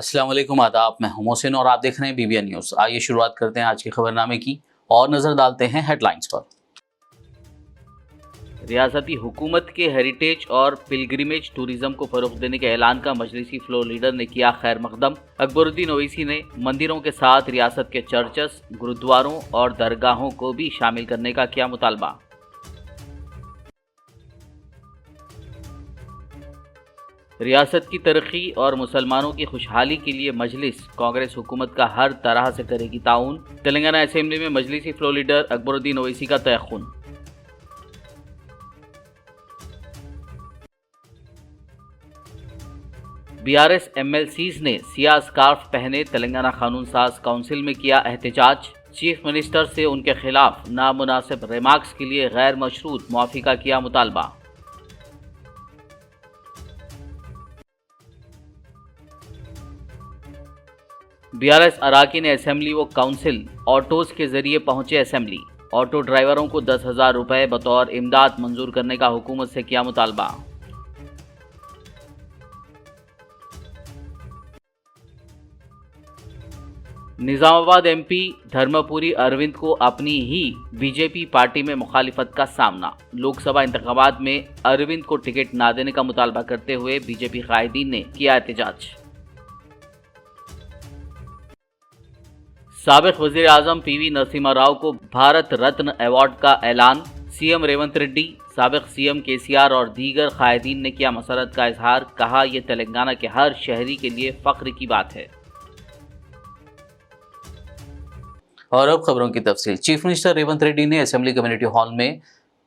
अस्सलाम वालेकुम, आदाब। मैं हूं मोहसिन और आप देख रहे हैं BBN न्यूज़। आइए शुरुआत करते हैं आज के खबरनामे की और नजर डालते हैं हेडलाइंस पर। रियासती हुकूमत के हेरिटेज और पिलग्रिमेज टूरिज्म को फरोग देने के ऐलान का मजलिसी फ्लोर लीडर ने किया खैर मकदम। अकबरुद्दीन ओवैसी ने मंदिरों के साथ रियासत के चर्चेस, गुरुद्वारों और दरगाहों को भी शामिल करने का किया मुतालबा। रियासत की तरक्की और मुसलमानों की खुशहाली के लिए मजलिस कांग्रेस हुकूमत का हर तरह से करेगी ताउन। तेलंगाना असेंबली में मजलिसी फ्लोर लीडर अकबरुद्दीन ओवैसी का तयख्खुन। BRS MLCs ने सियाह स्कार्फ पहने तेलंगाना कानून साज काउंसिल में किया एहतजाज। चीफ मिनिस्टर से उनके खिलाफ नामुनासिब रिमार्क्स के लिए गैर मशरूत मुआफ़ी का किया मुतालबा। BRS अराकीन असेंबली व काउंसिल ऑटोज के जरिए पहुंचे असेंबली। ऑटो ड्राइवरों को 10,000 रुपए बतौर इमदाद मंजूर करने का हुकूमत से किया मुतालबा। निजामाबाद MP धर्मपुरी अरविंद को अपनी ही बीजेपी पार्टी में मुखालिफत का सामना। लोकसभा इंतखाबात में अरविंद को टिकट ना देने का मुतालबा करते हुए बीजेपी कायदीन ने किया एहतजाज। साबिक वज़ीर आज़म PV नरसिम्हा राव को भारत रत्न अवार्ड का ऐलान। CM रेवंत रेड्डी, साबिक CM KCR और दीगर कायदीन ने किया मसरत का इजहार। कहा यह तेलंगाना के हर शहरी के लिए फख्र की बात है। और अब खबरों की तफसील। चीफ मिनिस्टर रेवंत रेड्डी ने असेंबली कम्युनिटी हॉल में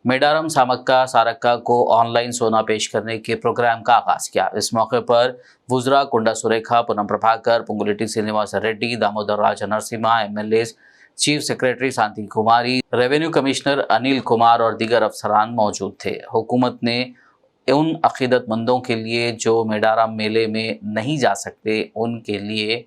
मेडारम सामक्का सारक्का को ऑनलाइन सोना पेश करने के प्रोग्राम का आगाज किया। इस मौके पर वुजरा कुंडा सुरेखा, पूनम प्रभाकर, पुंगुलेटी श्रीनिवास रेड्डी, दामोदर राजा नरसिम्हा, MLAs, चीफ सेक्रेटरी शांति कुमारी, रेवेन्यू कमिश्नर अनिल कुमार और दीगर अफसरान मौजूद थे। हुकूमत ने उन अकीदतमंदों के लिए जो मेडारम मेले में नहीं जा सकते उनके लिए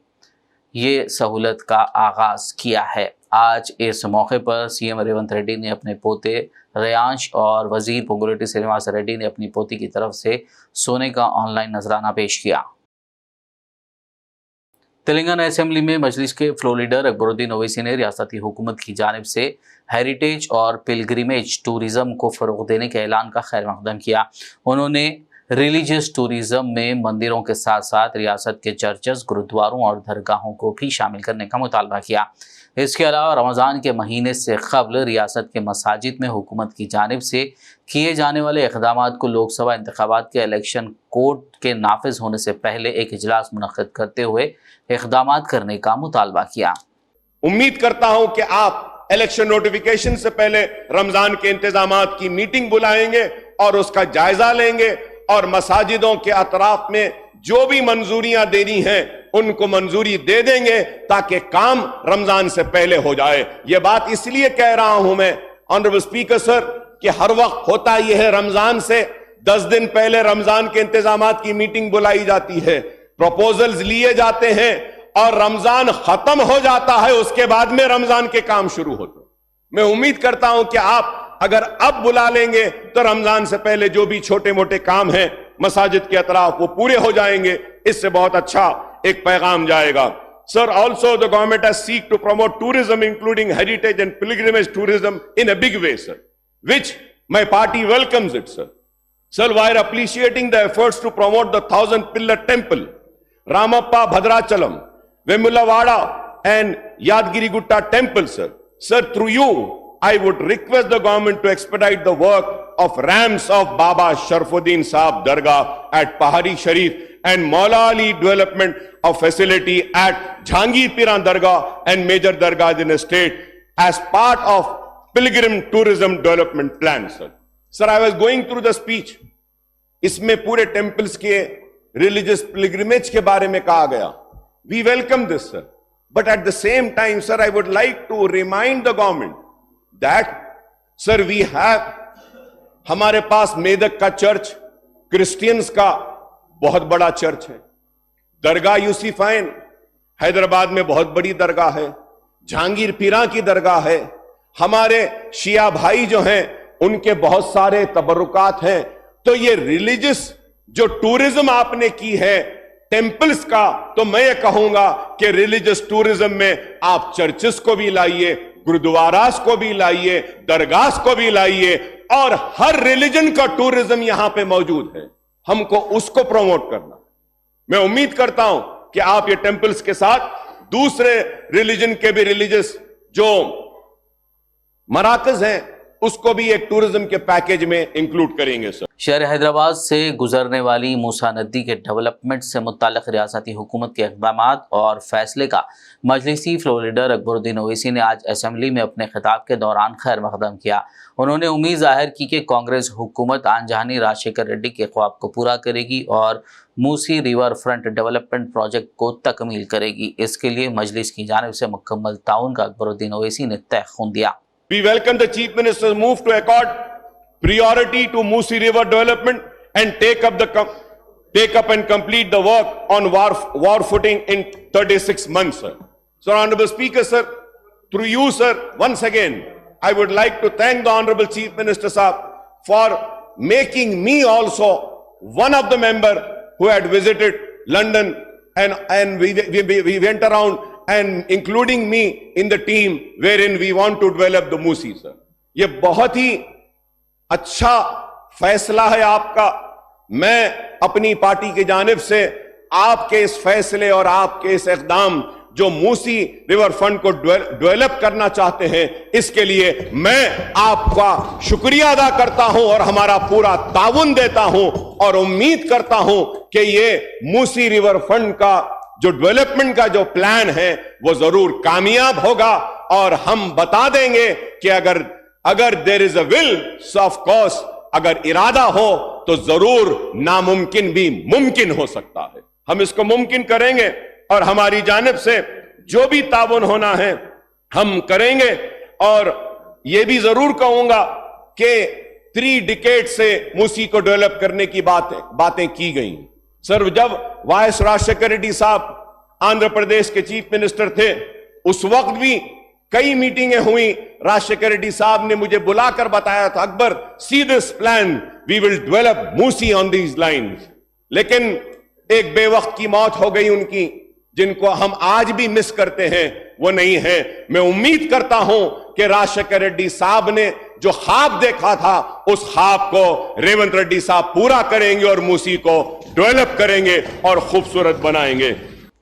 ये सहूलत का आगाज़ किया है। आज इस मौके पर CM रेवंत रेड्डी ने अपने पोते रेयांश और वजीर पुंगुलेटी श्रीनिवास रेड्डी ने अपनी पोती की तरफ से सोने का ऑनलाइन नजराना पेश किया। तेलंगाना असेंबली में मजलिस के फ्लोर लीडर अकबरुद्दीन ओवैसी ने रियासती हुकूमत की जानिब से हेरिटेज और पिलग्रिमेज टूरिज्म को फ़रोग देने के ऐलान का खैर मकदम किया। उन्होंने रिलीजियस टूरिज्म में मंदिरों के साथ साथ रियासत के चर्चेस, गुरुद्वारों और दरगाहों को भी शामिल करने का मुतालबा किया। इसके अलावा रमज़ान के महीने से कबल रियासत के मसाजिद में हुकूमत की जानिब से किए जाने वाले इक़दामात को लोकसभा इंतखाबात के इलेक्शन कोड के नाफिज होने से पहले एक इजलास मुनक़्क़िद करते हुए इक़दामात करने का मुतालबा किया। उम्मीद करता हूं कि आप इलेक्शन नोटिफिकेशन से पहले रमजान के इंतजामात की मीटिंग बुलाएंगे और उसका जायजा लेंगे और मसाजिदों के अतराफ में जो भी मंजूरियां देनी हैं उनको मंजूरी दे देंगे ताकि काम रमजान से पहले हो जाए। यह बात इसलिए कह रहा हूं मैं ऑनरेबल स्पीकर सर कि हर वक्त होता यह है, रमजान से 10 दिन पहले रमजान के इंतजामात की मीटिंग बुलाई जाती है, प्रपोजल्स लिए जाते हैं और रमजान खत्म हो जाता है, उसके बाद में रमजान के काम शुरू होते हैं। मैं उम्मीद करता हूं कि आप अगर अब बुला लेंगे तो रमजान से पहले जो भी छोटे मोटे काम हैं मसाजिद के अतराफ वो पूरे हो जाएंगे। इससे बहुत अच्छा एक पैगाम जाएगा। Sir, also the government has seek to promote tourism including heritage and pilgrimage tourism in a big way sir, which my party welcomes it sir. Sir, while appreciating the efforts to promote the 1000-pillar temple, Ramappa Bhadrachalam, Vemulavada and Yadgiri Gutta temple sir, through you I would request the government to expedite the work of ramps of Baba Sharfuddin Sahab Dargah at Pahari Sharif and Maula Ali development of facility at Jhangir Piran Dargah and major dargahs in the state as part of pilgrim tourism development plan sir. Sir, I was going through the speech. इसमें पूरे temples के religious pilgrimage के बारे में कहा गया. We welcome this sir, but at the same time sir I would like to remind the government that sir we have हमारे पास मेदक का चर्च क्रिश्चियंस का बहुत बड़ा चर्च है. दरगाह यूसुफैन हैदराबाद में बहुत बड़ी दरगाह है. जहांगीर पीरा की दरगाह है. हमारे शिया भाई जो हैं उनके बहुत सारे तबरुकात हैं. तो ये रिलीजियस जो टूरिज्म आपने की है टेम्पल्स का, तो मैं ये कहूंगा कि रिलीजियस टूरिज्म में आप चर्चेस को भी लाइए, गुरुद्वारास को भी लाइए, दरगाह को भी लाइए, और हर रिलीजन का टूरिज्म यहां पे मौजूद है। हमको उसको प्रमोट करना। मैं उम्मीद करता हूं कि आप ये टेम्पल्स के साथ दूसरे रिलीजन के भी रिलीजियस जो मराकज हैं उसको भी एक टूरिज्म के पैकेज में इंक्लूड करेंगे सर। शहर हैदराबाद से गुजरने वाली मूसा नदी के डेवलपमेंट से मुत्तालिक रियासती हुकूमत के इक़दाम और फैसले का मजलिसी फ्लोर लीडर अकबरुद्दीन ओवैसी ने आज असम्बली में अपने खिताब के दौरान खैर मकदम किया। उन्होंने उम्मीद जाहिर की कि कांग्रेस हुकूमत आनजहानी राजशेखर रेड्डी के ख्वाब को पूरा करेगी और Musi river front development project को तकमील करेगी। इसके लिए मजलिस की जानिब से मुकम्मल ताउन का अकबरुद्दीन ओवैसी ने तय खून दिया। We welcome the Chief Minister's move to accord priority to Musi River development and take up and complete the work on war footing in 36 months, sir. So, Honorable Speaker, sir, through you, sir, once again, I would like to thank the Honorable Chief Minister, sir, for making me also one of the member who had visited London, and we went around and including me in the team wherein we want to develop the Musi, sir. ये बहुत ही अच्छा फैसला है आपका। मैं अपनी party की जानिब से आपके इस फैसले और आपके इस इक़दाम जो मूसी रिवर फ्रंट को डेवलप करना चाहते हैं, इसके लिए मैं आपका शुक्रिया अदा करता हूं और हमारा पूरा ताउन देता हूं और उम्मीद करता हूं कि ये मूसी रिवर फ्रंट का जो डेवलपमेंट का जो प्लान है वो जरूर कामयाब होगा। और हम बता देंगे कि अगर there is a will, of course अगर इरादा हो तो जरूर नामुमकिन भी मुमकिन हो सकता है। हम इसको मुमकिन करेंगे और हमारी जानिब से जो भी ताउन होना है हम करेंगे। और यह भी जरूर कहूंगा कि 3 डिकेड से मूसी को डेवलप करने की बातें की गई। सर, जब वाइस राजशेखर रेड्डी साहब आंध्र प्रदेश के चीफ मिनिस्टर थे, उस वक्त भी कई मीटिंगें हुई। राजशेखर रेड्डी साहब ने मुझे बुलाकर बताया था, Akbar, see this plan, we will develop Musi on these lines. लेकिन एक बेवक्त की मौत हो गई उनकी, जिनको हम आज भी मिस करते हैं, वो नहीं है। मैं उम्मीद करता हूं कि राजशेखर रेड्डी साहब ने जो ख्वाब देखा था, उस ख्वाब को रेवंत रेड्डी साहब पूरा करेंगे और मूसी को डेवलप करेंगे और खूबसूरत बनाएंगे।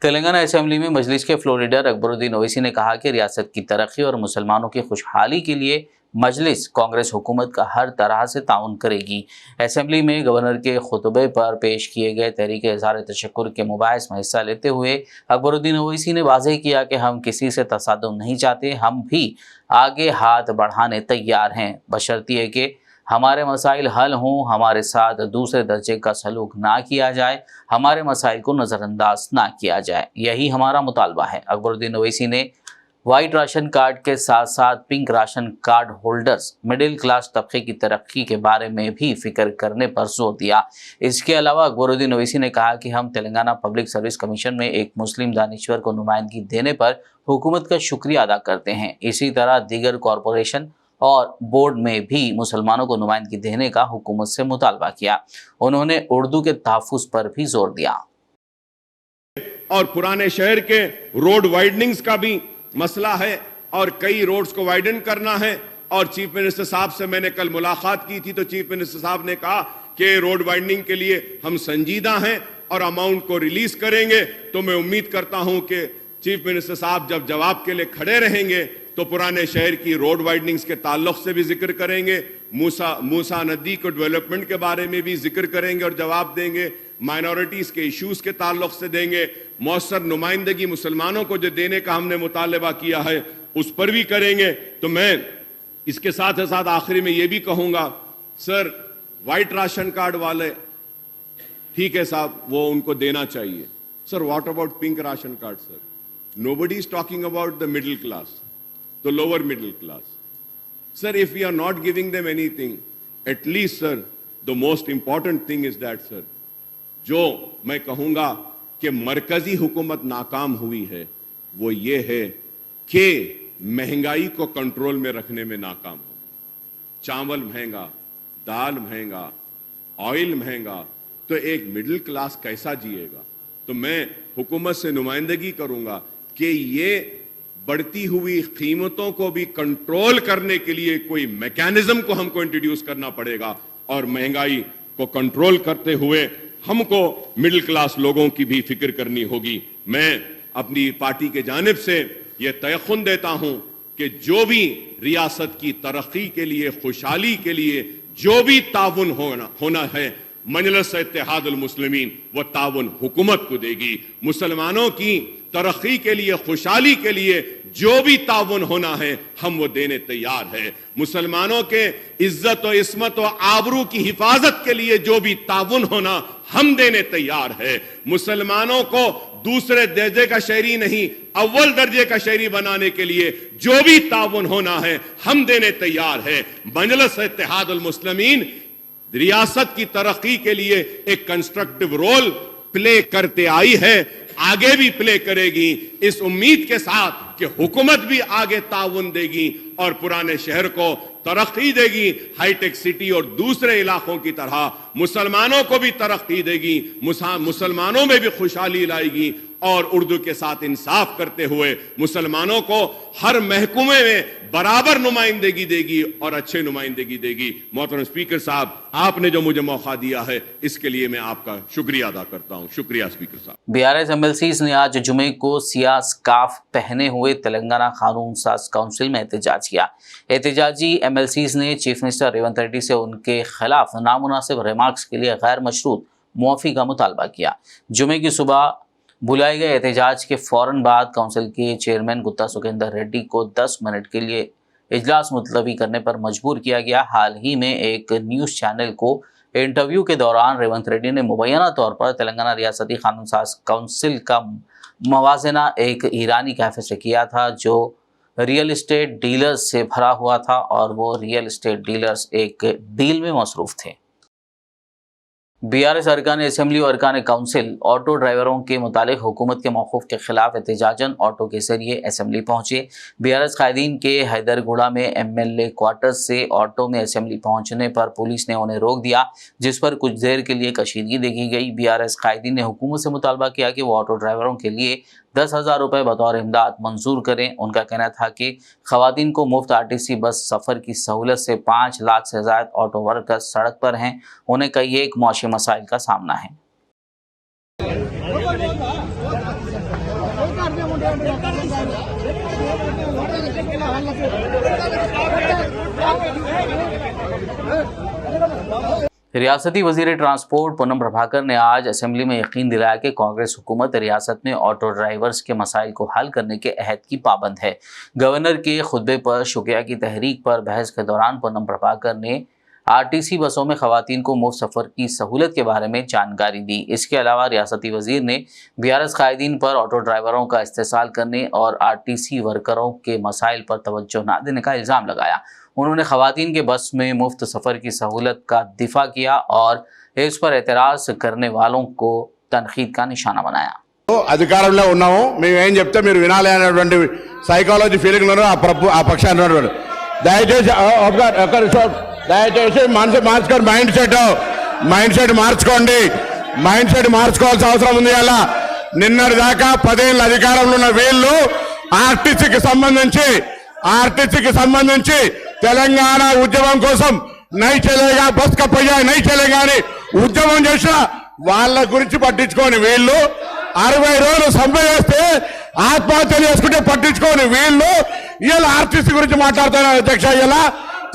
तेलंगाना असेंबली में मजलिस के फ्लोर लीडर अकबरुद्दीन ओवैसी ने कहा कि रियासत की तरक्की और मुसलमानों की खुशहाली के लिए मजलिस कांग्रेस हुकूमत का हर तरह से ताउन करेगी। असेंबली में गवर्नर के खुतबे पर पेश किए गए तहरीक इज़हार तशक्कुर के मुबाहिस में हिस्सा लेते हुए अकबरुद्दीन ओवैसी ने वाज़ेह किया कि हम किसी से तसादुम नहीं चाहते, हम भी आगे हाथ बढ़ाने तैयार हैं, बशर्ते कि हमारे मसाइल हल हों, हमारे साथ दूसरे दर्जे का सलूक ना किया जाए, हमारे मसाइल को नज़रअंदाज ना किया जाए, यही हमारा मुतालबा है। अकबरुद्दीन ओवैसी ने वाइट राशन कार्ड के साथ साथ pink ration card holders, middle class तबके की तरक्की के बारे में भी फिक्र करने पर जोर दिया। इसके अलावा अकबरुद्दीन ओवैसी ने कहा कि हम तेलंगाना पब्लिक सर्विस कमीशन में एक मुस्लिम दानिश्वर को नुमाइंदगी देने पर हुकूमत का शुक्रिया अदा करते हैं। इसी तरह दीगर कॉरपोरेशन और बोर्ड में भी मुसलमानों को नुमाइंदगी देने का हुकूमत से मुतालबा किया। उन्होंने उर्दू के तहफ़्फ़ुज़ पर भी जोर दिया। और पुराने शहर के रोड वाइडनिंग्स का भी मसला है और कई रोड्स को वाइडन करना है। और चीफ मिनिस्टर साहब से मैंने कल मुलाकात की थी, तो चीफ मिनिस्टर साहब ने कहा कि रोड वाइडनिंग के लिए हम संजीदा हैं और अमाउंट को रिलीज करेंगे। तो मैं उम्मीद करता हूं कि चीफ मिनिस्टर साहब जब जवाब के लिए खड़े रहेंगे तो पुराने शहर की रोड वाइडनिंग्स के ताल्लुक से भी जिक्र करेंगे, मूसा नदी को डेवलपमेंट के बारे में भी जिक्र करेंगे और जवाब देंगे, माइनॉरिटीज के इश्यूज के ताल्लुक से देंगे, मौसर नुमाइंदगी मुसलमानों को जो देने का हमने मुतालबा किया है उस पर भी करेंगे। तो मैं इसके साथ साथ आखिरी में ये भी कहूंगा, सर वाइट राशन कार्ड वाले ठीक है साहब, वो उनको देना चाहिए। Sir what about pink ration card? Sir nobody is talking about the middle class, the lower middle class. Sir, if we are not giving them anything, at least sir, the most important thing is that sir, जो मैं कहूंगा कि मरकजी हुकूमत नाकाम हुई है वो ये है कि महंगाई को कंट्रोल में रखने में नाकाम हो। चावल महंगा, दाल महंगा, ऑयल महंगा, तो एक मिडिल क्लास कैसा जिएगा? तो मैं हुकूमत से नुमाइंदगी करूंगा कि ये बढ़ती हुई कीमतों को भी कंट्रोल करने के लिए कोई मैकेनिज्म को हमको इंट्रोड्यूस करना पड़ेगा और महंगाई को कंट्रोल करते हुए हमको मिडिल क्लास लोगों की भी फिक्र करनी होगी। मैं अपनी पार्टी के जानिब से यह तयख्खुन देता हूं कि जो भी रियासत की तरक्की के लिए, खुशहाली के लिए जो भी ताउन होना है, मजलिस इत्तेहादुल मुस्लिमीन वो ताउन हुकूमत को देगी। मुसलमानों की तरक्की के लिए, खुशहाली के लिए जो भी ताउन होना है हम वो देने तैयार है। मुसलमानों के इज्जत और इस्मत और आबरू की हिफाजत के लिए जो भी ताउन होना हम देने तैयार है। मुसलमानों को दूसरे दर्जे का शहरी नहीं, अव्वल दर्जे का शहरी बनाने के लिए जो भी ताउन होना है हम देने तैयार है। मजलिस इत्तेहादुल मुस्लिमीन रियासत की तरक्की के लिए एक कंस्ट्रक्टिव रोल प्ले करते आई है, आगे भी प्ले करेगी, इस उम्मीद के साथ कि हुकूमत भी आगे ताउन देगी और पुराने शहर को तरक्की देगी, हाईटेक सिटी और दूसरे इलाकों की तरह मुसलमानों को भी तरक्की देगी, मुसलमानों में भी खुशहाली लाएगी और उर्दू के साथ इंसाफ करते हुए मुसलमानों को हर महकमे में बराबर नुमाइंदगी देगी और अच्छे नुमाइंदगी देगी। मोहतरम स्पीकर साहब, आपने जो मुझे मौका दिया है इसके लिए मैं आपका शुक्रिया अदा करता हूं। शुक्रिया स्पीकर साहब। बीआरएस एमएलसीज ने आज जुमे को सियाह स्कार्फ पहने हुए तेलंगाना कानून साज काउंसिल में एहतजाज किया। एहतजाजी एमएलसीज ने चीफ मिनिस्टर रेवंत रेड्डी से उनके खिलाफ नामुनासिब रिमार्क्स के लिए गैर मशरूत मुआफ़ी का मुतालबा किया। जुमे की सुबह बुलाए गए एहतजाज के फौरन बाद काउंसिल के चेयरमैन गुत्ता सुखेंदर रेड्डी को 10 मिनट के लिए इजलास मुलतवी करने पर मजबूर किया गया। हाल ही में एक न्यूज़ चैनल को इंटरव्यू के दौरान रेवंत रेड्डी ने मुबैना तौर पर तेलंगाना रियासती कानून साज काउंसिल का मवाजना एक ईरानी कैफे से किया था जो रियल इस्टेट डीलर्स से भरा हुआ था और वो रियल इस्टेट डीलर्स एक डील में मसरूफ थे। बीआरएस अरकान असेंबली और अरकान काउंसिल ऑटो ड्राइवरों के मुतालिक हुकूमत के मौक़ूफ़ के खिलाफ एहतजाजन ऑटो के जरिए असेंबली पहुंचे। बीआरएस कायदीन के हैदरगुड़ा में एमएलए क्वार्टर्स से ऑटो में असेंबली पहुंचने पर पुलिस ने उन्हें रोक दिया, जिस पर कुछ देर के लिए कशीदगी देखी गई। बीआरएस कायदीन ने हुकूमत से मुतालबा किया कि वो ऑटो ड्राइवरों के लिए 10,000 रुपये बतौर इमदाद मंजूर करें। उनका कहना था कि खवातीन को मुफ्त आरटीसी बस सफ़र की सहूलत से 5 लाख से ज़ायद ऑटो वर्कर्स सड़क पर हैं। उन्हें कई एक मौशी मसाइल का सामना है। रियासती वजीर ट्रांसपोर्ट पूनम प्रभाकर ने आज असेंबली में यकीन दिलाया कि कांग्रेस हुकूमत रियासत में ऑटो ड्राइवर्स के मसाइल को हल करने के अहद की पाबंद है। गवर्नर के खुतबे पर शुक्रिया की तहरीक पर बहस के दौरान पूनम प्रभाकर ने आरटीसी बसों में खवातीन को मुफ्त सफ़र की सहूलत के बारे में जानकारी दी। इसके अलावा रियासती वजीर ने बीआरएस कायदीन पर ऑटो ड्राइवरों का इस्तेसाल करने और आरटीसी वर्करों के मसाइल पर तवज्जो न देने का इल्ज़ाम लगाया। उन्होंने खवातीन के बस में मुफ्त सफ़र की सहूलत का दिफा किया और इस पर एतराज़ करने वालों को तनकीद का निशाना बनाया। అధికారంలో ఉన్నాము, మేము ఏం చెప్తే మీరు వినాలి అనేటువంటి సైకాలజీ ఫీలింగ్లో ఆ పక్షాన్ని ఉన్నటువంటి దయచేసి మనసు మార్చుకొని మైండ్ సెట్ మార్చుకోండి. మైండ్ సెట్ మార్చుకోవాల్సిన అవసరం ఉంది. అలా నిన్నటి దాకా 10 ఏళ్ళ అధికారంలో ఉన్న వీళ్ళు ఆర్టీసీకి సంబంధించి తెలంగాణ ఉద్యమం కోసం నై చలేగా బస్ కప్పయ్యా నై చలేగా అని ఉద్యమం చేసిన వాళ్ళ గురించి పట్టించుకోని వీళ్ళు 60 రోజులు సమ్మె చేస్తే ఆత్మహత్యలు చేసుకుంటే పట్టించుకోని వీళ్ళు ఇలా ఆర్టీసీ గురించి మాట్లాడుతున్నారు. అధ్యక్ష, ఇలా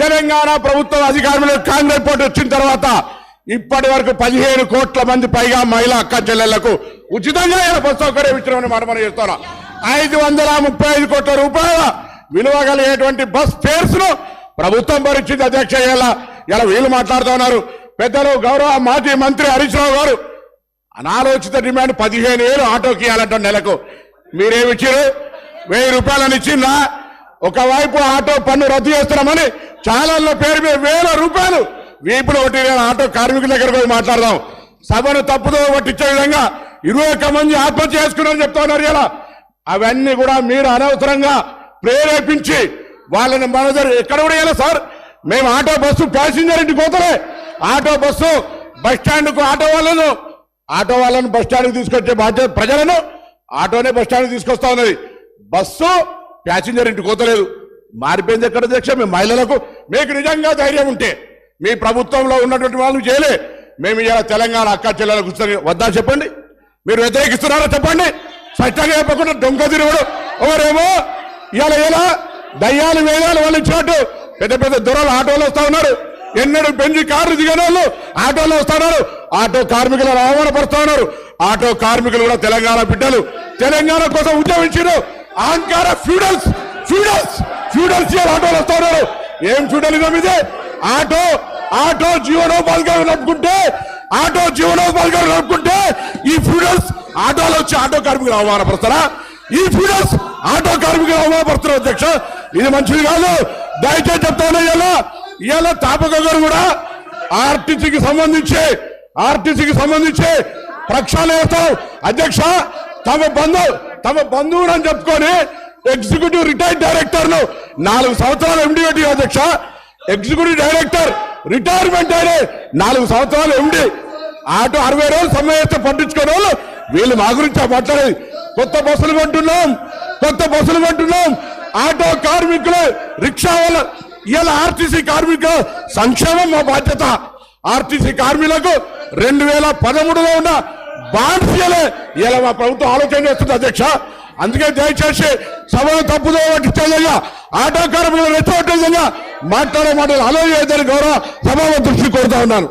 తెలంగాణ ప్రభుత్వం అధికారంలో కాంగ్రెస్ పార్టీ వచ్చిన తర్వాత ఇప్పటి వరకు 15 కోట్ల మంది పైగా మహిళా అక్క చెల్లెళ్లకు ఉచితంగా బస్ సౌకర్యం ఇచ్చినామని మనం చేస్తున్నాం. 535 కోట్ల రూపాయల విలువ కలిగేటువంటి బస్ ఫేర్స్ ను ప్రభుత్వం భరించింది. అధ్యక్ష, ఇలా వీళ్ళు మాట్లాడుతున్నారు. పెద్దలు గౌరవ మాజీ మంత్రి హరీష్ రావు గారు అనాలోచిత డిమాండ్ 15,000 ఆటోకి ఇవ్వాలంట నెలకు. మీరేమిచ్చారు? 1000 రూపాయలని ఇచ్చిందా? ఒకవైపు ఆటో పన్ను రద్దు చేస్తున్నామని ఛానళ్ల పేరు మీద 1000 రూపాయలు వీపులు కొట్టి ఆటో కార్మికుల దగ్గరకు పోయి మాట్లాడదాం. సభను తప్పుదో పట్టించే విధంగా 21 మంది ఆత్మహత్య చేసుకున్నారని చెప్తా ఉన్నారు. ఇలా అవన్నీ కూడా మీరు అనవసరంగా ప్రేరేపించి వాళ్ళని మన దగ్గర ఎక్కడ కూడా ఇలా సార్ మేము ఆటో బస్సు ప్యాసింజర్ ఇంటికి పోతలే, ఆటో బస్సు బస్ స్టాండ్కు ఆటో వాళ్ళను ఆటో వాళ్ళను బస్ స్టాండ్కి తీసుకొచ్చే బాధ్యత ప్రజలను ఆటోనే బస్ స్టాండ్కి తీసుకొస్తా ఉన్నది. బస్సు ప్యాసింజర్ ఇంటికి పోతలేదు. మారిపోయింది ఎక్కడ అధ్యక్ష? మీ మహిళలకు మీకు నిజంగా ధైర్యం ఉంటే మీ ప్రభుత్వంలో ఉన్నటువంటి వాళ్ళు చేయలే. మేము ఇలా తెలంగాణ అక్క చెల్లెలకు వద్దా చెప్పండి. మీరు వ్యతిరేకిస్తున్నారో చెప్పండి. స్పష్టంగా చెప్పకుండా దొంగ తిరుగుడు. ఎవరేమో ఇలా దయ్యాలు వేదాలు వాళ్ళు ఇచ్చినట్టు పెద్ద పెద్ద దొరలు ఆటోలు వస్తా ఉన్నారు. ఎన్నడూ పెంచి కార్లు దిగిన వాళ్ళు ఆటోలో వస్తా ఉన్నారు. ఆటో కార్మికులను అవమానపరుస్తా ఉన్నారు. ఆటో కార్మికులు కూడా తెలంగాణ బిడ్డలు, తెలంగాణ కోసం ఉద్యమించారు. అహంకార ఫ్యూడల్స్ ఆటోలు వస్తా ఉన్నారు. ఏం ఫ్యూడలిజం ఇది? ఆటో జీవనోపాధిగా నడుపుకుంటే ఈ ఫ్యూడల్స్ ఆటోలు వచ్చి ఆటో కార్మికులు అవమానపరుస్తారా? ఈ ఫ్యూడల్స్ ఆటో కార్మికులు అవమానపరుస్తారు అధ్యక్ష. ఇది మంచిది కాదు. దయచేసి చెప్తాను. ఇలా తాపక గారు కూడా ఆర్టీసీకి సంబంధించి ప్రక్షాళన చేస్తాం అధ్యక్ష. తమ బంధువుడు అని చెప్పుకొని ఎగ్జిక్యూటివ్ రిటైర్డ్ డైరెక్టర్ ను 4 సంవత్సరాలు ఎండి పెట్టి అధ్యక్ష. ఎగ్జిక్యూటివ్ డైరెక్టర్ రిటైర్మెంట్ అయిన 4 సంవత్సరాలు ఎండి. ఆటో 60 రోజులు సమ్మె చేస్తే పట్టించుకునే వాళ్ళు వీళ్ళు మా గురించి మాట్లాడేది. కొత్త బస్సులు కొంటున్నాం. ఆటో కార్మికులు, రిక్షా వాళ్ళ ఇలా ఆర్టీసీ కార్మికుల సంక్షేమం మా బాధ్యత. ఆర్టీసీ కార్మికులకు 2013లో ఉన్న బాండ్స్ ఇలా మా ప్రభుత్వం ఆలోచన చేస్తుంది అధ్యక్ష. అందుకే దయచేసి సభను తప్పుదో పట్టించే విధంగా, ఆటో కార్మికులు రెచ్చగొట్టే విధంగా మాట్లాడే మాటలు అలో చేయదని గౌరవ సభాపతి దృష్టి కోరుతా ఉన్నాను.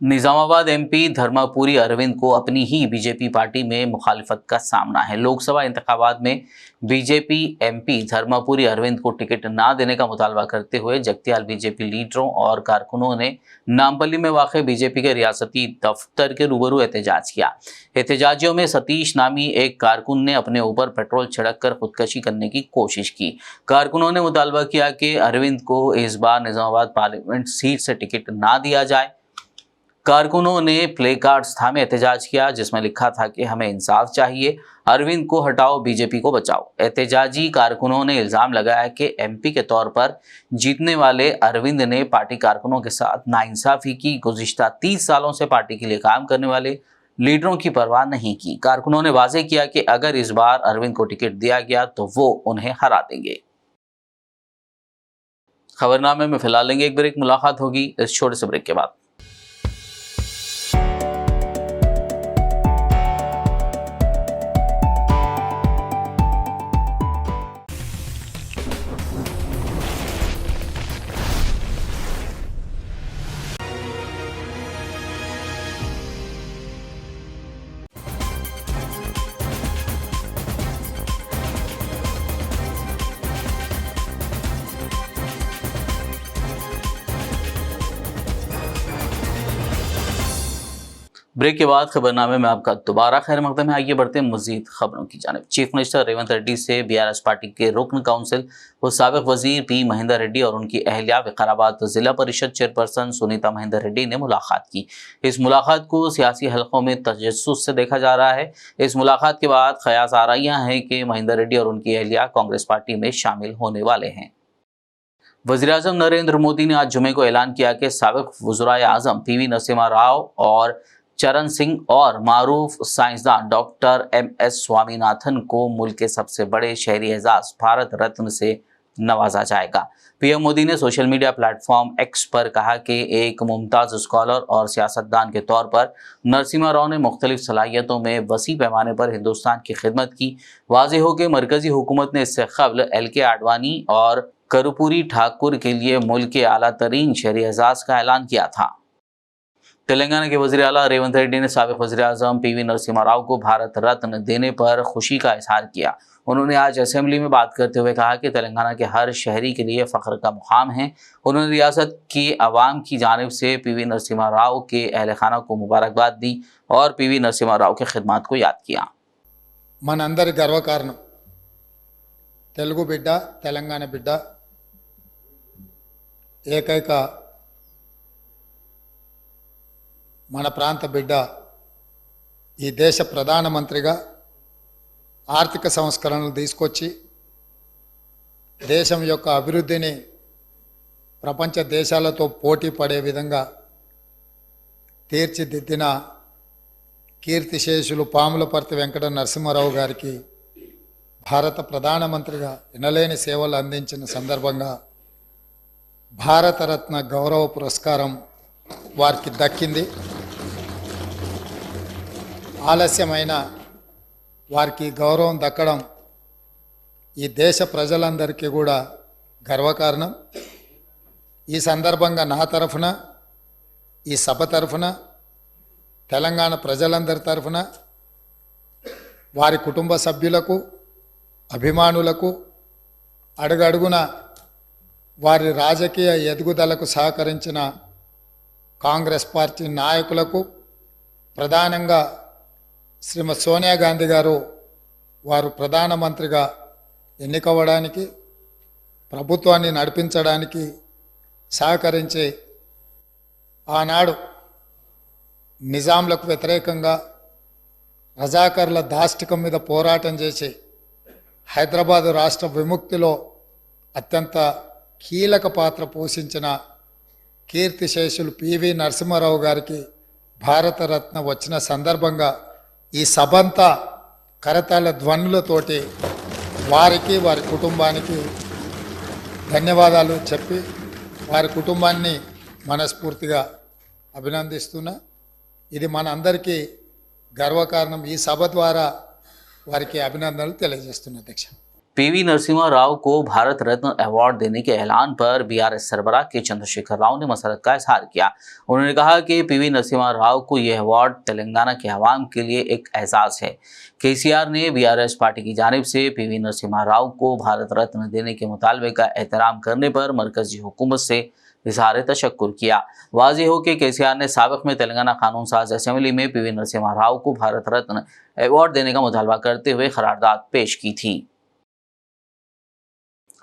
निजामाबाद एमपी धर्मापुरी अरविंद को अपनी ही बीजेपी पार्टी में मुखालिफत का सामना है। लोकसभा इंतखाबात में बीजेपी एमपी धर्मापुरी अरविंद को टिकट ना देने का मुतालबा करते हुए जगतियाल बीजेपी लीडरों और कारकुनों ने नामपल्ली में वाक़ बीजेपी के रियासती दफ्तर के रूबरू एहतजाज किया। एहतजाजियों में सतीश नामी एक कारकुन ने अपने ऊपर पेट्रोल छिड़क कर खुदकशी करने की कोशिश की। कारकुनों ने मुतालबा किया कि अरविंद को इस बार निजामाबाद पार्लियामेंट सीट से टिकट ना दिया जाए। कारकुनों ने प्ले कार्ड्स थामे एहतजाज किया जिसमें लिखा था कि हमें इंसाफ चाहिए, अरविंद को हटाओ, बीजेपी को बचाओ। एहतजाजी कारकुनों ने इल्जाम लगाया कि एमपी के तौर पर जीतने वाले अरविंद ने पार्टी कारकुनों के साथ नाइंसाफी की। गुज़िश्ता 30 सालों से पार्टी के लिए काम करने वाले लीडरों की परवाह नहीं की। कारकुनों ने वाज़ेह किया कि अगर इस बार अरविंद को टिकट दिया गया तो वो उन्हें हरा देंगे। खबरनामे में फिलहाल लेंगे एक ब्रेक। मुलाकात होगी इस छोटे से ब्रेक के बाद। ब्रेक के बाद खबरनामे में आपका दोबारा खैर मकदम है। आइए बढ़ते हैं मजीद खबरों की जानिब। चीफ मिनिस्टर रेवंत रेड्डी से बीआरएस पार्टी के रुकन काउंसिल व साबिक वजीर पी महेंद्र रेड्डी और उनकी अहलिया विकाराबाद जिला परिषद चेयरपर्सन सुनीता महेंद्र रेड्डी ने मुलाकात की। इस मुलाकात को सियासी हलकों में तजस्सुस से देखा जा रहा है। इस मुलाकात के बाद ख्यास आ रही हैं कि महेंद्र रेड्डी और उनकी अहलिया कांग्रेस पार्टी में शामिल होने वाले हैं। वज़ीर-ए-आज़म नरेंद्र मोदी ने आज जुमे को ऐलान किया कि साबिक वज़ीर-ए-आज़म पीवी नरसिम्हा राव और चरण सिंह और मारूफ साइंसदान डॉक्टर MS स्वामीनाथन को मुल्क के सबसे बड़े शहरी एजाज भारत रत्न से नवाजा जाएगा। पीएम मोदी ने सोशल मीडिया प्लेटफॉर्म एक्स पर कहा कि एक मुमताज़ स्कॉलर और सियासतदान के तौर पर नरसिम्हा राव ने मुख्तलिफ सलाहियतों में वसी पैमाने पर हिंदुस्तान की खिदमत की। वाज़ेह हो कि मरकजी हुकूमत ने इससे कबल LK आडवाणी और कर्पूरी ठाकुर के लिए मुल्क के आला तरीन शहरी एजाज का ऐलान किया था। तेलंगाना के वज़ीर आला रेवंत रेड्डी ने साबिक वज़ीर-ए-आज़म PV नरसिम्हा राव को भारत रत्न देने पर खुशी का इजहार किया। उन्होंने आज असेंबली में बात करते हुए कहा कि तेलंगाना के हर शहरी के लिए फ़ख्र का मुकाम है। उन्होंने रियासत की आवाम की जानिब से PV नरसिम्हा राव के अहल खाना को मुबारकबाद दी और PV नरसिम्हा राव की खिदमत को याद किया। మనందరి గర్వకారణం తెలుగు బిడ్డ, తెలంగాణ బిడ్డ, ఏకైక మన ప్రాంత బిడ్డ ఈ దేశ ప్రధానమంత్రిగా ఆర్థిక సంస్కరణలు తీసుకొచ్చి దేశం యొక్క అభివృద్ధిని ప్రపంచ దేశాలతో పోటీ పడే విధంగా తీర్చిదిద్దిన కీర్తిశేషులు పాములపర్తి వెంకట నరసింహారావు గారికి భారత ప్రధానమంత్రిగా ఎనలేని సేవలు అందించిన సందర్భంగా భారతరత్న గౌరవ పురస్కారం వారికి దక్కింది. ఆలస్యమైన వారికి గౌరవం దక్కడం ఈ దేశ ప్రజలందరికీ కూడా గర్వకారణం. ఈ సందర్భంగా నా తరఫున, ఈ సభ తరఫున, తెలంగాణ ప్రజలందరి తరఫున వారి కుటుంబ సభ్యులకు, అభిమానులకు, అడుగడుగున వారి రాజకీయ ఎదుగుదలకు సహకరించిన కాంగ్రెస్ పార్టీ నాయకులకు, ప్రధానంగా శ్రీమతి సోనియా గాంధీ గారు వారు ప్రధానమంత్రిగా ఎన్నికవ్వడానికి, ప్రభుత్వాన్ని నడిపించడానికి సహకరించి ఆనాడు నిజాంలకు వ్యతిరేకంగా రజాకర్ల దాష్టికం మీద పోరాటం చేసి హైదరాబాదు రాష్ట్ర విముక్తిలో అత్యంత కీలక పాత్ర పోషించిన కీర్తిశేషులు పివి నరసింహారావు గారికి భారతరత్న వచ్చిన సందర్భంగా ఈ సభంతా కరతాళ ధ్వనులతోటి వారికి, వారి కుటుంబానికి ధన్యవాదాలు చెప్పి వారి కుటుంబాన్ని మనస్ఫూర్తిగా అభినందిస్తున్నా. ఇది మన అందరికీ గర్వకారణం. ఈ సభ ద్వారా వారికి అభినందనలు తెలియజేస్తున్నా అధ్యక్ష. पीवी नरसिम्हा राव को भारत रत्न अवार्ड देने के ऐलान पर बीआरएस सरबराह के चंद्रशेखर राव ने मसरत का इजहार किया। उन्होंने कहा कि पीवी नरसिम्हा राव को यह अवार्ड तेलंगाना के अवाम के लिए एक एजाज है। केसीआर ने बीआरएस पार्टी की जानिब से पीवी नरसिम्हा राव को भारत रत्न देने के मुतालबे का एहतराम करने पर मरकजी हुकूमत से इजहार तशक्कुर किया। वाज़ेह हो कि केसीआर ने साबिक़ में तेलंगाना कानून साज असेंबली में पीवी नरसिम्हा राव को भारत रत्न अवार्ड देने का मुतालबा करते हुए करारदाद पेश की थी।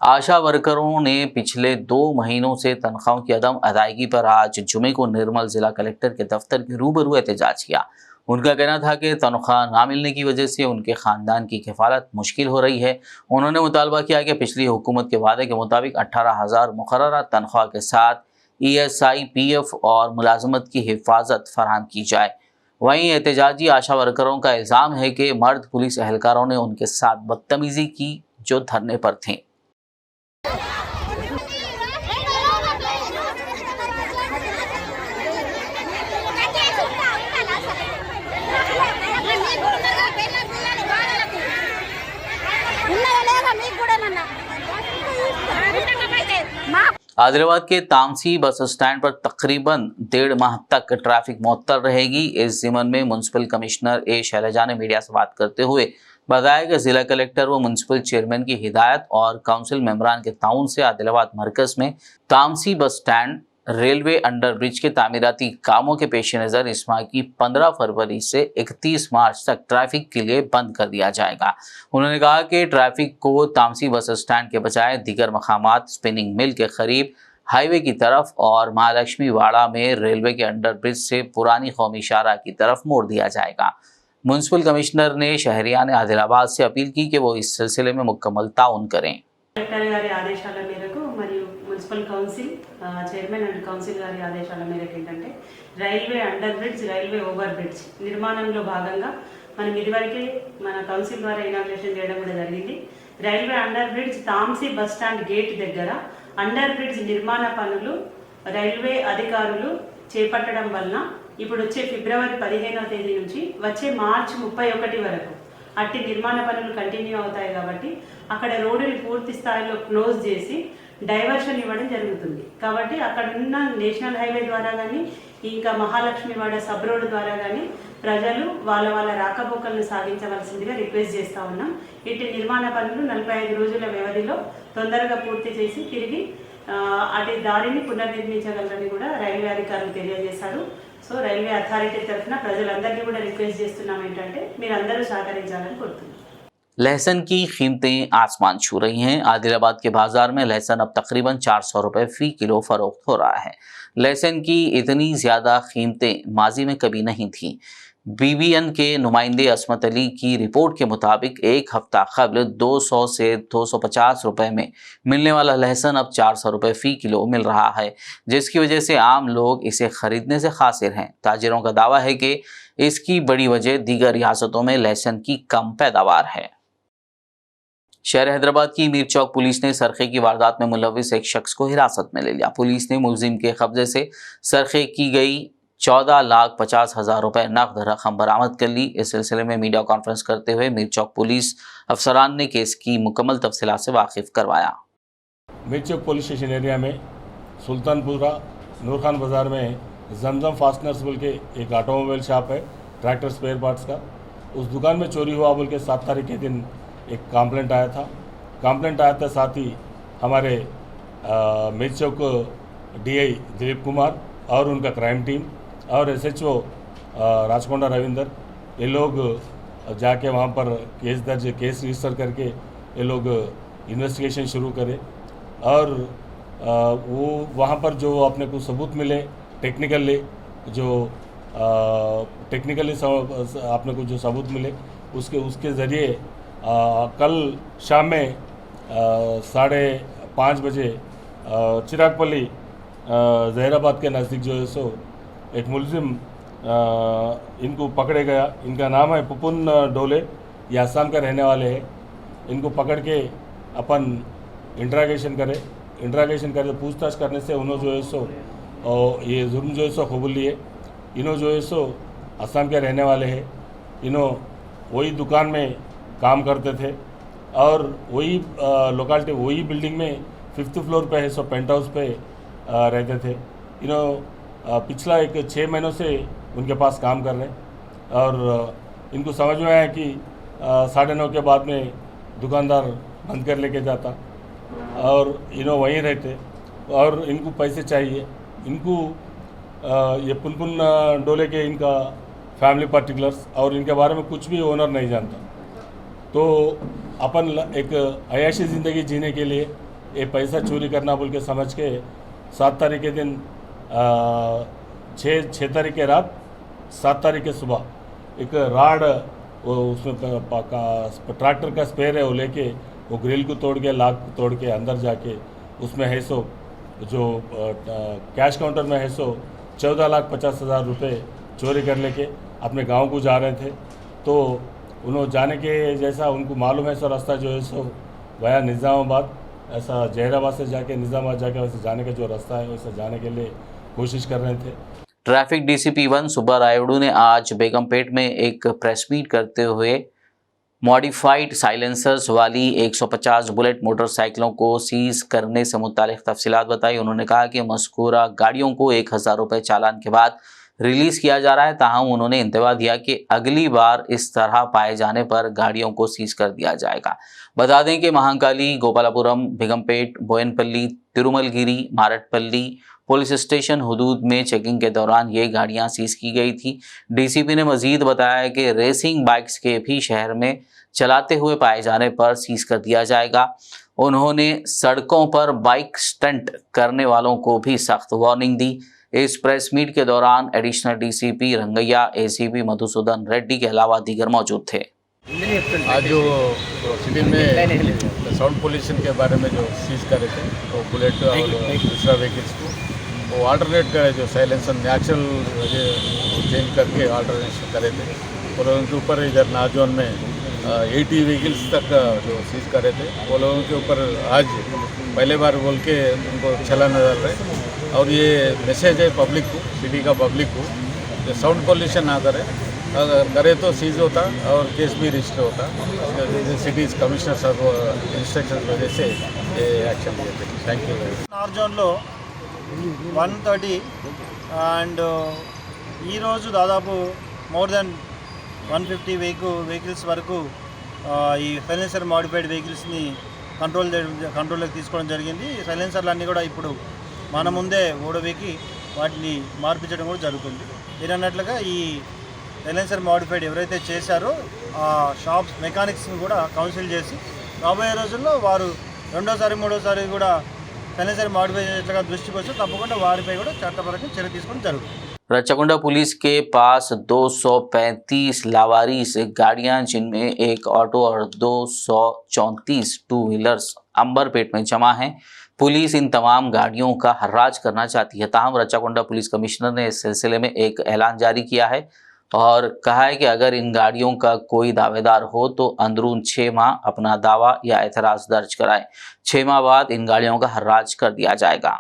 आशा वर्करों ने पिछले 2 महीनों से तनख्वाहों की अदम अदायगी पर आज जुमे को निर्मल जिला कलेक्टर के दफ्तर के रूबरू एहतजाज किया। उनका कहना था कि तनख्वाह ना मिलने की वजह से उनके ख़ानदान की किफ़ालत मुश्किल हो रही है। उन्होंने मुतालबा किया कि पिछली हुकूमत के वादे के मुताबिक 18,000 मुकर्ररा तनख्वाह के साथ ESI, PF और मुलाजमत की हिफाजत फराहम की जाए। वहीं एहतजाजी आशा वर्करों का इल्ज़ाम है कि मर्द पुलिस एहलकारों ने उनके साथ बदतमीज़ी की जो धरने पर थे। आदिलाबाद के तामसी बस स्टैंड पर तकरीबन 1.5 माह तक ट्रैफिक मुअत्तल रहेगी। इस ज़िमन में म्युनिसिपल कमिश्नर ए शैलजा ने मीडिया से बात करते हुए बताया कि जिला कलेक्टर व म्युनिसिपल चेयरमैन की हिदायत और काउंसिल मेंबरान के ताउन से आदिलाबाद मरकज में तामसी बस स्टैंड, रेलवे अंडरब्रिज के तामीराती कामों के पेश नज़र इस माह की 15 फरवरी से 31 मार्च तक ट्रैफिक के लिए बंद कर दिया जाएगा। उन्होंने कहा कि ट्रैफिक को तामसी बस स्टैंड के बजाय दीगर मकामात, स्पिनिंग मिल के करीब, हाईवे की तरफ और महालक्ष्मी वाड़ा में रेलवे के अंडरब्रिज से पुरानी कौमी शाहराह की तरफ मोड़ दिया जाएगा। म्युनिसिपल कमिश्नर ने शहरियान आदिलाबाद से अपील की कि वो इस सिलसिले में मुकम्मल ताउन करें। కలెక్టర్ గారి ఆదేశాల మేరకు మరియు municipal council chairman and council గారి ఆదేశాల మేరకు ఏంటంటే railway under bridge, railway over bridge నిర్మాణంలో భాగంగా మనం ఇదివరకే మన కౌన్సిల్ ద్వారా ఇనాగ్రేషన్ చేయడం కూడా జరిగింది. Railway under bridge Tamsi bus stand gate దగ్గర అండర్ బ్రిడ్జ్ నిర్మాణ పనులు రైల్వే అధికారులు చేపట్టడం వలన ఇప్పుడు వచ్చే ఫిబ్రవరి 15వ తేదీ నుంచి వచ్చే మార్చి 31 వరకు అట్టి నిర్మాణ పనులు కంటిన్యూ అవుతాయి. కాబట్టి అక్కడ రోడ్డుని పూర్తి స్థాయిలో క్లోజ్ చేసి డైవర్షన్ ఇవ్వడం జరుగుతుంది. కాబట్టి అక్కడ ఉన్న నేషనల్ హైవే ద్వారా కానీ ఇంకా మహాలక్ష్మివాడ సబ్ రోడ్ ద్వారా కానీ ప్రజలు వాళ్ళ రాకపోకలను సాగించవలసిందిగా రిక్వెస్ట్ చేస్తూ ఉన్నాం. ఇట్టి నిర్మాణ పనులు 45 రోజుల వ్యవధిలో తొందరగా పూర్తి చేసి తిరిగి అటు దారిని పునర్నిర్మించగలరని కూడా రైల్వే అధికారులు తెలియజేశారు. సో రైల్వే అథారిటీ తరఫున ప్రజలందరినీ కూడా రిక్వెస్ట్ చేస్తున్నాం ఏంటంటే మీరందరూ సహకరించాలని కోరుతున్నాం. लहसुन की कीमतें आसमान छू रही हैं। आदिलाबाद के बाजार में लहसुन अब तकरीबन 400 रुपये फ़ी किलो फरोख्त हो रहा है। लहसुन की इतनी ज़्यादा कीमतें माजी में कभी नहीं थी। BBN के नुमाइंदे असमत अली की रिपोर्ट के मुताबिक एक हफ्ता कबल 200 से 250 रुपए में मिलने वाला लहसुन अब 400 रुपए फी किलो मिल रहा है, जिसकी वजह से आम लोग इसे खरीदने से खासिर हैं। ताजिरों का दावा है कि इसकी बड़ी वजह दीगर रियासतों में लहसुन की कम पैदावार है। शहर हैदराबाद की मीर चौक पुलिस ने सरखे की वारदात में मुलविस एक शख्स को हिरासत में ले लिया। पुलिस ने मुलजिम के कब्जे से सरखे की गई 14,50,000 रुपए नकद रकम बरामद कर ली। इस सिलसिले में मीडिया कॉन्फ्रेंस करते हुए मीर चौक पुलिस अफसरान ने केस की मुकम्मल तफसीलात से वाकिफ करवाया। मीर चौक पुलिस स्टेशन एरिया में सुल्तानपुरा नूर खान बाज़ार में जमजम फास्टनर्स बोल के एक ऑटोमोबाइल शॉप है, ट्रैक्टर स्पेयर पार्ट्स का। उस दुकान में चोरी हुआ बोल के 7 तारीख के दिन एक कंप्लेंट आया था। साथ ही हमारे मीर चौक DI दिलीप कुमार और उनका क्राइम टीम और SHO राजकोंडा रविंदर, ये लोग जाके वहाँ पर केस रजिस्टर करके ये लोग इन्वेस्टिगेशन शुरू करे और वो वहाँ पर जो अपने को सबूत मिले टेक्निकली आपने को जो सबूत मिले उसके ज़रिए कल शाम में 5:30 बजे चिरागपल्ली जहराबाद के नज़दीक जो है सो एक मुलजिम इनको पकड़े गया। इनका नाम है पुपुन डोले, ये आसाम का रहने वाले हैं। इनको पकड़ के अपन इंट्रागेशन करे पूछताछ करने से उन्होंने जो है सो ये जुर्म जो है सो कबूल लिए। इन्हों जो है सो असम के रहने वाले हैं। इन्हों वही दुकान में काम करते थे और वही लोकेलिटी वही बिल्डिंग में 5th फ्लोर पे है सो पेंट हाउस पे रहते थे। इन्हों पिछला 6 महीनों से उनके पास काम कर रहे हैं और इनको समझ में आया कि 9:30 के बाद में दुकानदार बंद कर लेके जाता और इन्हों वहीं रहते और इनको पैसे चाहिए। इनको ये पुनपुन डोले के इनका फैमिली पर्टिकुलर्स और इनके बारे में कुछ भी ओनर नहीं जानता। तो अपन एक अयाशी ज़िंदगी जीने के लिए ये पैसा चोरी करना बोल के समझ के 7 तारीख के दिन 6 तारीख के रात 7 तारीख के सुबह एक राड वो उसमें ट्रैक्टर का स्पेयर है वो लेके वो ग्रिल को तोड़ के लॉक तोड़ के अंदर जाके उसमें है सो जो कैश काउंटर में है सो 14,50,000 रुपये चोरी कर लेके अपने गांव को जा रहे थे। तो उन्होंने जाने के जैसा उनको मालूम है सो रास्ता जो है सो वया निज़ामाबाद, ऐसा जहराबाद से जाके निज़ामाबाद जाके वैसे जाने का जो रास्ता है वैसे जाने के लिए कोशिश कर रहे थे। ट्रैफिक DCP 1 सुब्बा रायडू ने आज बेगमपेट में एक प्रेस मीट करते हुए मॉडिफाइड साइलेंसर्स वाली 150 बुलेट मोटरसाइकिलों को सीज करने से मुतालिक तफसीलात बताई। उन्होंने कहा कि मज़कूरा गाड़ियों को 1,000 रुपये चालान के बाद रिलीज़ किया जा रहा है। ताहम उन्होंने इंतबा दिया कि अगली बार इस तरह पाए जाने पर गाड़ियों को सीज कर दिया जाएगा। बता दें कि महाकाली, गोपालापुरम, बेगमपेट, बोयनपल्ली, तिरुमलगिरी, मारटपल्ली पुलिस स्टेशन हुदूद में चेकिंग के दौरान ये गाड़ियां सीज की गई थी। DCP ने मजीद बताया कि रेसिंग बाइक्स के भी शहर में चलाते हुए पाए जाने पर सीज कर दिया जाएगा। उन्होंने सड़कों पर बाइक स्टंट करने वालों को भी सख्त वार्निंग दी। इस प्रेस मीट के दौरान additional DCP Rangaiah, ACP Madhusudan Reddy के अलावा दीगर मौजूद थे। आज जो सिटी में साउंड पोल्यूशन के बारे में जो सीज करे थे वो बुलेट और दूसरा व्हीकल्स को वो अल्टरनेट करे, जो साइलेंसर नेचुरल चेंज करके अल्टरनेशन करे थे और उनके ऊपर इधर नाजोन में 80 व्हीकल्स तक जो सीज करे थे वो लोगों के ऊपर आज पहले बार बोल के उनको चालान डाल रहे। और ये मैसेज है पब्लिक को, सिटी का पब्लिक को, जो साउंड पोल्यूशन ना करे, अगर करे तो सीज होता और केस भी रजिस्टर होता। सिटी कमिश्नर साहब इंस्ट्रक्शन वजह से ये एक्शन लिए थे। Thank you. నార్త్ జోన్లో 130 అండ్ ఈరోజు దాదాపు మోర్ దెన్ 150 వెహికల్స్ వరకు ఈ సైలెన్సర్ మాడిఫైడ్ వెహికల్స్ని కంట్రోల్లోకి తీసుకోవడం జరిగింది. ఈ సైలెన్సర్లు అన్నీ కూడా ఇప్పుడు మన ముందే ఓడవేకి వాటిని మార్పించడం కూడా జరుగుతుంది. మీరు అన్నట్లుగా ఈ సైలెన్సర్ మాడిఫైడ్ ఎవరైతే చేశారో ఆ షాప్స్ మెకానిక్స్ని కూడా కౌన్సిల్ చేసి రాబోయే రోజుల్లో వారు రెండోసారి మూడోసారి కూడా సైలెన్సర్ మాడిఫై చేసేట్లుగా దృష్టికి వచ్చి తప్పకుండా వారిపై కూడా చట్టపరంగా చర్య తీసుకోవడం జరుగుతుంది. रच्चाकुंडा पुलिस के पास 235 लावारिस गाड़ियां, जिनमें एक ऑटो और 234 टू व्हीलर्स अंबरपेट में जमा हैं। पुलिस इन तमाम गाड़ियों का हर्राज करना चाहती है। ताहम रच्चाकुंडा पुलिस कमिश्नर ने इस सिलसिले में एक ऐलान जारी किया है और कहा है कि अगर इन गाड़ियों का कोई दावेदार हो तो अंदरून 6 माह अपना दावा या एतराज़ दर्ज कराएं। 6 माह बाद इन गाड़ियों का हर्राज कर दिया जाएगा।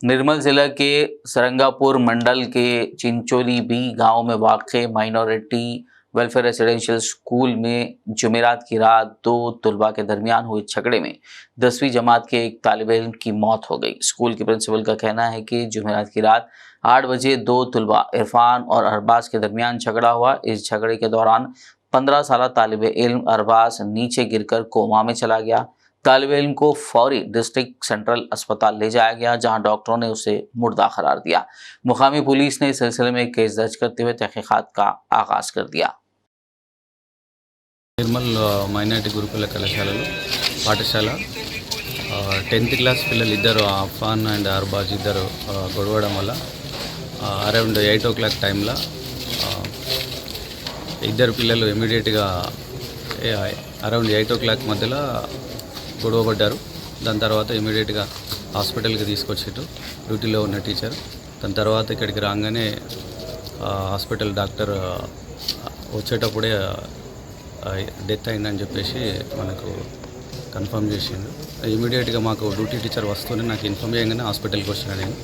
निर्मल जिला के सरंगापुर मंडल के चिंचोली बी गांव में वाक़ माइनॉरिटी वेलफेयर रेसिडेंशियल स्कूल में जुमेरात की रात 2 तलबा के दरमियान हुए झगड़े में 10वीं जमात के एक तालिब इल्म की मौत हो गई। स्कूल के प्रिंसिपल का कहना है कि जुमेरात की रात 8 बजे 2 तलबा इरफान और अरबाज के दरमियान झगड़ा हुआ। इस झगड़े के दौरान 15 साल तालिब इल्म अरबाज नीचे गिरकर कोमा में चला गया। तालिब इल्म को फौरी डिस्ट्रिक्ट सेंट्रल अस्पताल ले जाया गया, जहां डॉक्टरों ने उसे मुर्दा करार दिया। मुकामी पुलिस ने इस सिलसिले में केस दर्ज करते हुए तहकीकात का आगाज कर दिया। నిర్మల్ మైనారిటీ గురుకుల కళాశాలలో పాఠశాల 10th క్లాస్ పిల్లలు ఇద్దరు అఫాన్ అండ్ అర్బాజ్ ఇద్దరు గొడవడం వల్ల అరౌండ్ 8 o'clock టైంలో ఇద్దరు పిల్లలు ఇమీడియట్గా అరౌండ్ 8 o'clock మధ్యలో గొడవపడ్డారు. దాని తర్వాత ఇమీడియట్గా హాస్పిటల్కి తీసుకొచ్చారు డ్యూటీలో ఉన్న టీచర్. దాని తర్వాత ఇక్కడికి రాగానే హాస్పిటల్ డాక్టర్ వచ్చేటప్పుడే డెత్ అయిందని చెప్పేసి మనకు కన్ఫర్మ్ చేసిండు. ఇమీడియట్గా మాకు డ్యూటీ టీచర్ వస్తూనే నాకు ఇన్ఫార్మ్ చేయగానే హాస్పిటల్కి వచ్చిన నేను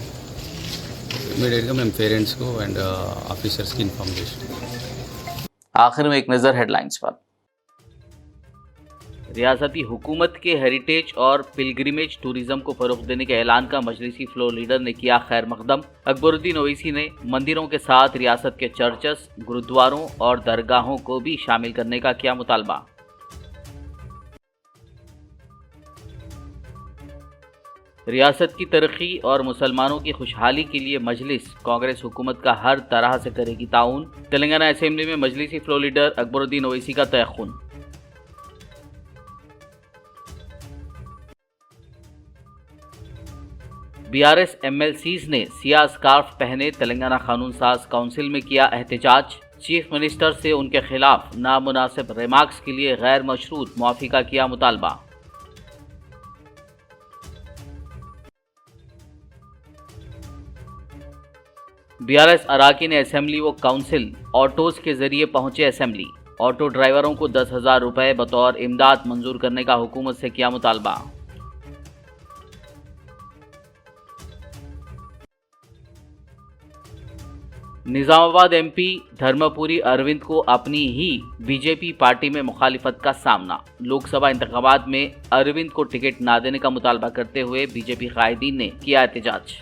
ఇమీడియట్గా మేము పేరెంట్స్కు అండ్ ఆఫీసర్స్కి ఇన్ఫార్మ్ చేసాం. आखिर में एक नज़र हेडलाइंस पर। रियासती हुकूमत के हेरिटेज और पिलग्रिमेज टूरिज्म को फरोग देने के ऐलान का मजलिसी फ्लोर लीडर ने किया खैर मकदम। अकबरुद्दीन ओवैसी ने मंदिरों के साथ रियासत के चर्चस, गुरुद्वारों और दरगाहों को भी शामिल करने का किया मुतालबा। रियासत की तरक्की और मुसलमानों की खुशहाली के लिए मजलिस कांग्रेस हुकूमत का हर तरह से करेगी ताउन। तेलंगाना असेंबली में मजलिसी फ्लोर लीडर अकबरुद्दीन ओवैसी का तयख्खुन। बीआरएस एमएलसीज ने सियाह स्कार्फ पहने तेलंगाना कानून साज काउंसिल में किया एहतजाज। चीफ मिनिस्टर से उनके खिलाफ नामुनासिब रिमार्क्स के लिए गैर मशरूत मुआफ़ी का किया मुतालबा। बीआरएस अराकीन असेंबली व काउंसिल ऑटोज के जरिए पहुंचे असेंबली। ऑटो ड्राइवरों को 10,000 रुपये बतौर इमदाद मंजूर करने का हुकूमत से किया मुतालबा। निजामाबाद एमपी धर्मपुरी अरविंद को अपनी ही बीजेपी पार्टी में मुखालिफत का सामना। लोकसभा इंतखाबात में अरविंद को टिकट ना देने का मुतालबा करते हुए बीजेपी कायदीन ने किया एहतजाज।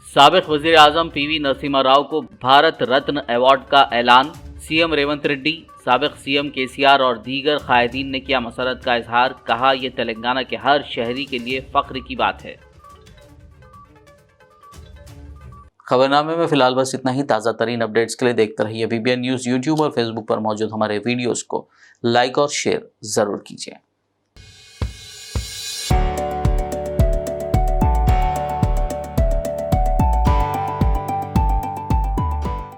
साबिक वज़ीर आज़म पीवी नरसिम्हा राव को भारत रत्न अवार्ड का ऐलान। सीएम रेवंत रेड्डी, साबिक सीएम केसीआर और दीगर कायदीन ने किया मसरत का इजहार। कहा यह तेलंगाना के हर शहरी के लिए फख्र की बात है। खबरनामे में फिलहाल बस इतना ही। ताज़ा तरीन अपडेट्स के लिए देखते रहिए BBN न्यूज़। यूट्यूब और फेसबुक पर मौजूद हमारे वीडियोज़ को लाइक और शेयर ज़रूर कीजिए।